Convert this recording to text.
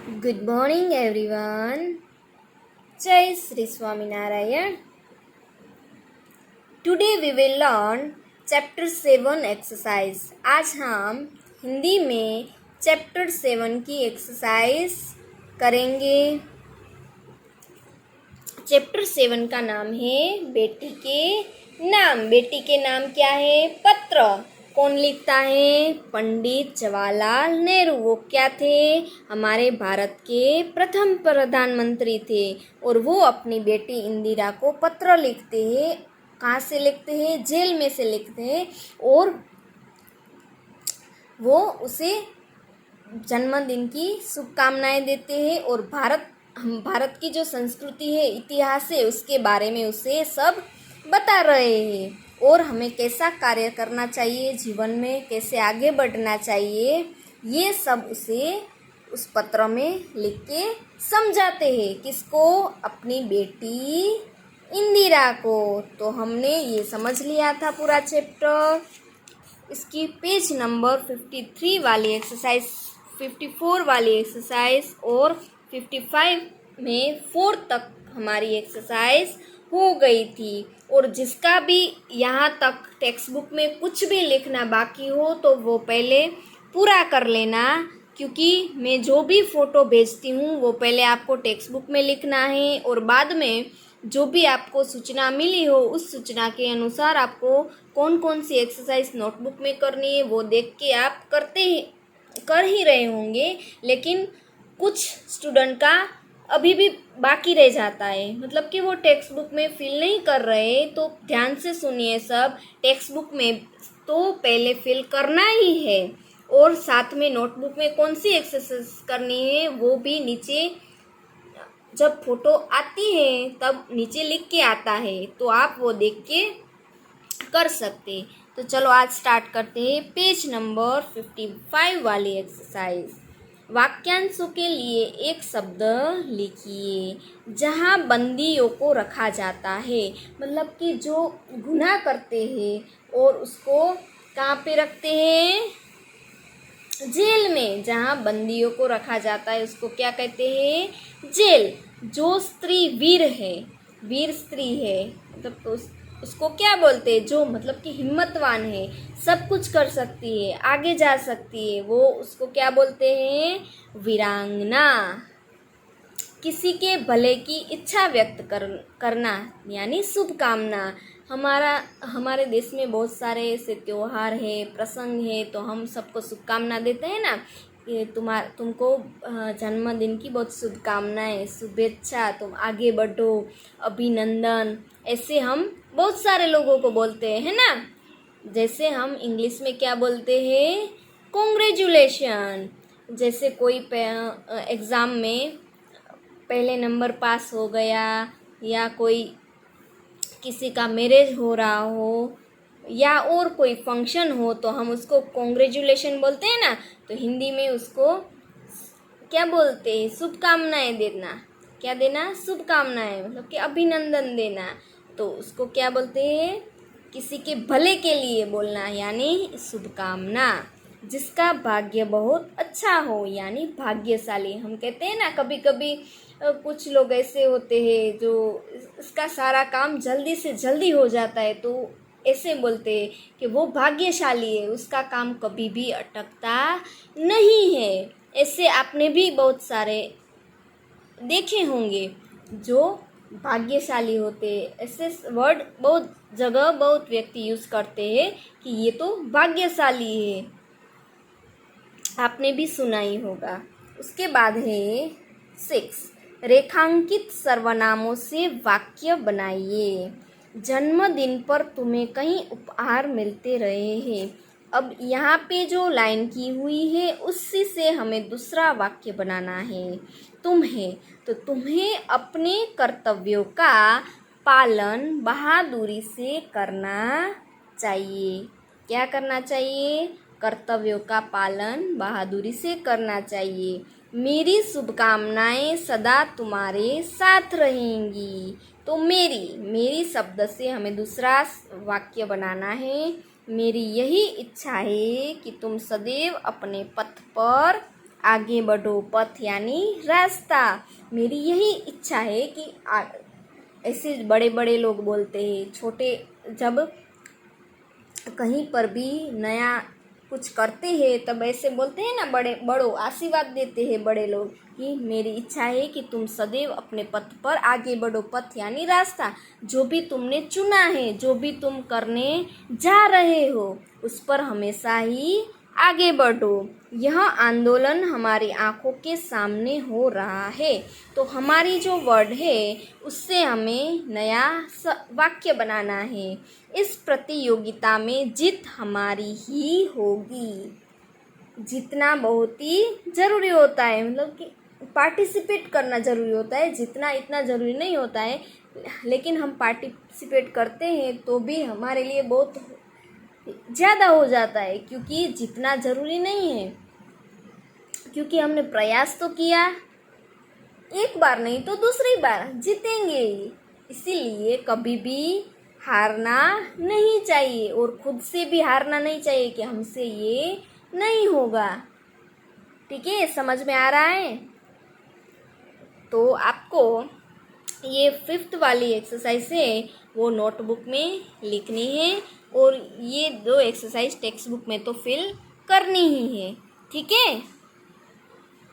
Good morning, everyone. Jai Sri Swaminarayan. Today we will learn Chapter 7 exercise. आज हम हिंदी में Chapter 7 की exercise करेंगे. Chapter 7 का नाम है बेटी के नाम. बेटी के नाम क्या है? पत्र. कौन लिखता है? पंडित जवाहरलाल नेहरू. वो क्या थे? हमारे भारत के प्रथम प्रधानमंत्री थे. और वो अपनी बेटी इंदिरा को पत्र लिखते हैं. कहाँ से लिखते हैं? जेल में से लिखते हैं. और वो उसे जन्मदिन की शुभकामनाएं देते हैं. और भारत की जो संस्कृति है, इतिहास है, उसके बारे में उसे सब बता रहे हैं. और हमें कैसा कार्य करना चाहिए जीवन में, कैसे आगे बढ़ना चाहिए, ये सब उसे उस पत्र में लिख के समझाते हैं. किसको? अपनी बेटी इंदिरा को. तो हमने ये समझ लिया था पूरा चैप्टर. इसकी पेज नंबर 53 वाली एक्सरसाइज, 54 वाली एक्सरसाइज और 55 में 4 तक हमारी एक्सरसाइज हो गई थी. और जिसका भी यहाँ तक टेक्स्ट बुक में कुछ भी लिखना बाकी हो तो वो पहले पूरा कर लेना, क्योंकि मैं जो भी फ़ोटो भेजती हूँ वो पहले आपको टेक्स्ट बुक में लिखना है. और बाद में जो भी आपको सूचना मिली हो उस सूचना के अनुसार आपको कौन कौन सी एक्सरसाइज नोटबुक में करनी है वो देख के आप कर ही रहे होंगे. लेकिन कुछ स्टूडेंट का अभी भी बाकी रह जाता है, मतलब कि वो टेक्स्ट बुक में फिल नहीं कर रहे. तो ध्यान से सुनिए सब. टेक्स्ट बुक में तो पहले फिल करना ही है, और साथ में नोटबुक में कौन सी एक्सरसाइज करनी है वो भी नीचे जब फोटो आती है तब नीचे लिख के आता है, तो आप वो देख के कर सकते. तो चलो आज स्टार्ट करते हैं पेज नंबर 55 वाली एक्सरसाइज. वाक्यांशों के लिए एक शब्द लिखिए जहाँ बंदियों को रखा जाता है. मतलब कि जो गुनाह करते हैं और उसको कहाँ पे रखते हैं? जेल में. जहाँ बंदियों को रखा जाता है उसको क्या कहते हैं? जेल. जो स्त्री वीर है, वीर स्त्री है, मतलब तो उसको क्या बोलते हैं? जो मतलब कि हिम्मतवान है, सब कुछ कर सकती है, आगे जा सकती है, वो उसको क्या बोलते हैं? वीरांगना. किसी के भले की इच्छा व्यक्त करना यानी शुभकामना. हमारे देश में बहुत सारे ऐसे त्योहार है, प्रसंग है, तो हम सबको शुभकामना देते हैं ना कि तुमको जन्मदिन की बहुत शुभकामनाएं, शुभेच्छा, तुम आगे बढ़ो, अभिनंदन. ऐसे हम बहुत सारे लोगों को बोलते हैं, है ना. जैसे हम इंग्लिश में क्या बोलते हैं? कॉन्ग्रेचुलेशन. जैसे कोई एग्ज़ाम में पहले नंबर पास हो गया, या कोई किसी का मैरिज हो रहा हो, या और कोई फंक्शन हो, तो हम उसको कॉन्ग्रेचुलेशन बोलते हैं ना. तो हिंदी में उसको क्या बोलते हैं? शुभकामनाएं देना. क्या देना? शुभकामनाएं, मतलब कि अभिनंदन देना. तो उसको क्या बोलते हैं? किसी के भले के लिए बोलना यानी शुभकामना. जिसका भाग्य बहुत अच्छा हो यानी भाग्यशाली. हम कहते हैं ना कभी कभी कुछ लोग ऐसे होते हैं जो इसका सारा काम जल्दी से जल्दी हो जाता है, तो ऐसे बोलते हैं कि वो भाग्यशाली है, उसका काम कभी भी अटकता नहीं है. ऐसे आपने भी बहुत सारे देखे होंगे जो भाग्यशाली होते हैं. ऐसे वर्ड बहुत जगह बहुत व्यक्ति यूज़ करते हैं कि ये तो भाग्यशाली है. आपने भी सुना ही होगा. उसके बाद है 6. रेखांकित सर्वनामों से वाक्य बनाइए. जन्मदिन पर तुम्हें कई उपहार मिलते रहे हैं. अब यहाँ पे जो लाइन की हुई है उसी से हमें दूसरा वाक्य बनाना है. तुम्हें अपने कर्तव्यों का पालन बहादुरी से करना चाहिए. क्या करना चाहिए? कर्तव्यों का पालन बहादुरी से करना चाहिए. मेरी सदा तुम्हारे साथ रहेंगी. तो मेरी शब्द से हमें दूसरा वाक्य बनाना है. मेरी यही इच्छा है कि तुम सदैव अपने पथ पर आगे बढ़ो, पथ यानी रास्ता। मेरी यही इच्छा है कि ऐसे बड़े बड़े लोग बोलते हैं, छोटे जब कहीं पर भी नया कुछ करते हैं तब ऐसे बोलते हैं ना, बड़े बड़ों आशीर्वाद देते हैं बड़े लोग कि मेरी इच्छा है कि तुम सदैव अपने पथ पर आगे बढ़ो। पथ यानी रास्ता। जो भी तुमने चुना है, जो भी तुम करने जा रहे हो, उस पर हमेशा ही आगे बढ़ो। यह आंदोलन हमारी आंखों के सामने हो रहा है। तो हमारी जो वर्ड है उससे हमें नया वाक्य बनाना है। इस प्रतियोगिता में जीत हमारी ही होगी। जीतना बहुत ही ज़रूरी होता है, मतलब कि पार्टिसिपेट करना ज़रूरी होता है, जीतना इतना ज़रूरी नहीं होता है, लेकिन हम पार्टिसिपेट करते हैं तो भी हमारे लिए बहुत ज़्यादा हो जाता है, क्योंकि जीतना ज़रूरी नहीं है, क्योंकि हमने प्रयास तो किया, एक बार नहीं तो दूसरी बार जीतेंगे। इसीलिए कभी भी हारना नहीं चाहिए और खुद से भी हारना नहीं चाहिए कि हमसे ये नहीं होगा। ठीक है, समझ में आ रहा है? तो आपको ये 5th वाली एक्सरसाइज है वो नोटबुक में लिखनी है और ये 2 एक्सरसाइज टेक्स्ट बुक में तो फिल करनी ही है। ठीक है।